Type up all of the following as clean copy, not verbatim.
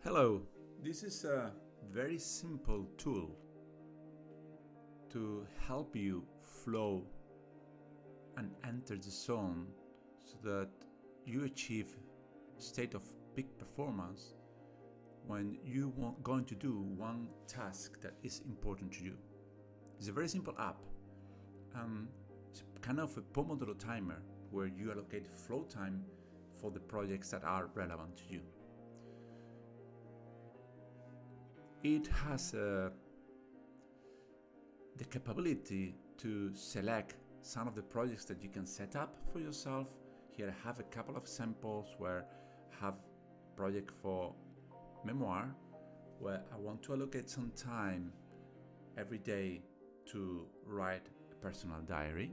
Hello, this is a very simple tool to help you flow and enter the zone so that you achieve a state of peak performance when you are going to do one task that is important to you. It's a very simple app. It's kind of a pomodoro timer where you allocate flow time for the projects that are relevant to you. It has the capability to select some of the projects that you can set up for yourself. Here I have a couple of samples where I have a project for memoir where I want to allocate some time every day to write a personal diary.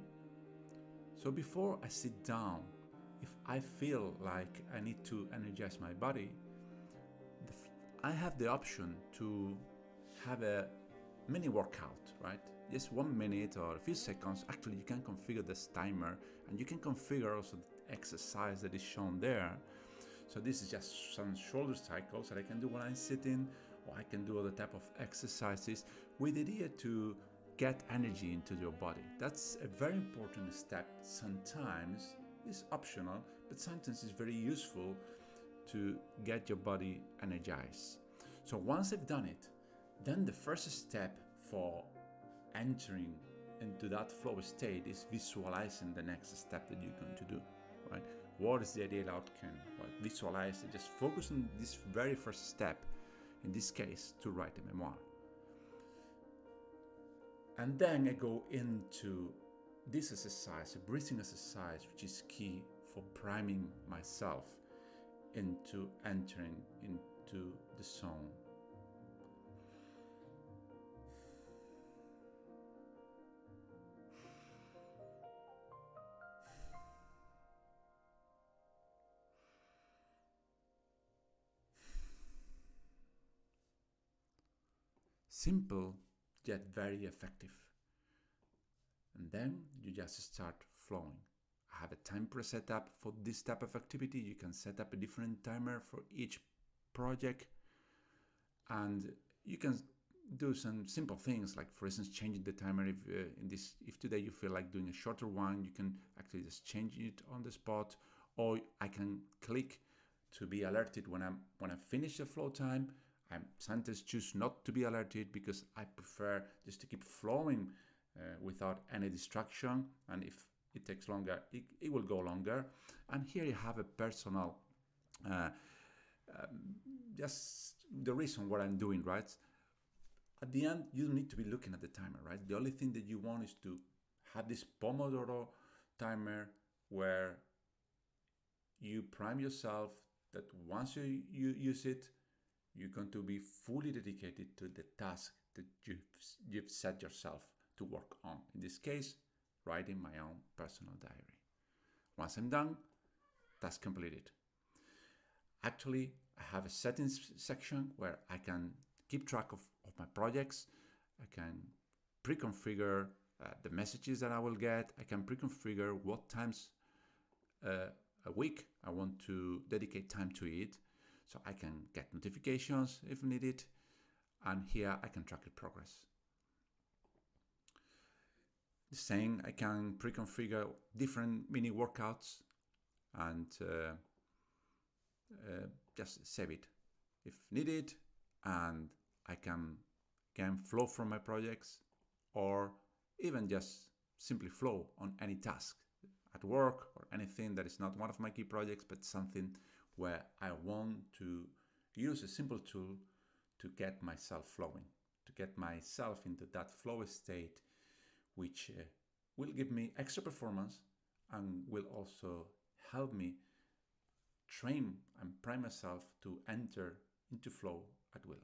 So before I sit down, if I feel like I need to energize my body, I have the option to have a mini workout, right? Just 1 minute or a few seconds. Actually, you can configure this timer and you can configure also the exercise that is shown there. So this is just some shoulder cycles that I can do when I'm sitting, or I can do other type of exercises with the idea to get energy into your body. That's a very important step. Sometimes it's optional, but sometimes it's very useful to get your body energized. So once I've done it, then the first step for entering into that flow state is visualizing the next step that you're going to do, right? What is the ideal outcome? Right? Visualize it, just focus on this very first step, in this case, to write a memoir. And then I go into this exercise, a breathing exercise, which is key for priming myself into entering into the zone. Simple yet very effective. And then you just start flowing. I have a time preset up for this type of activity. You can set up a different timer for each project, and you can do some simple things like, for instance, changing the timer. If today you feel like doing a shorter one, you can actually just change it on the spot, or I can click to be alerted when I finish the flow time. I sometimes choose not to be alerted because I prefer just to keep flowing without any distraction, and if it takes longer, it will go longer. And here you have a personal just the reason what I'm doing, right? At the end, you don't need to be looking at the timer, right? The only thing that you want is to have this pomodoro timer where you prime yourself that once you use it, you're going to be fully dedicated to the task that you've set yourself to work on. In this case, writing my own personal diary. Once I'm done, task completed. Actually, I have a settings section where I can keep track of my projects. I can pre-configure the messages that I will get. I can pre-configure what times a week I want to dedicate time to it. So I can get notifications if needed. And here I can track the progress. The same, I can pre-configure different mini workouts and just save it if needed, and I can flow from my projects, or even just simply flow on any task at work or anything that is not one of my key projects, but something where I want to use a simple tool to get myself flowing, to get myself into that flow state, which will give me extra performance and will also help me train and prime myself to enter into flow at will.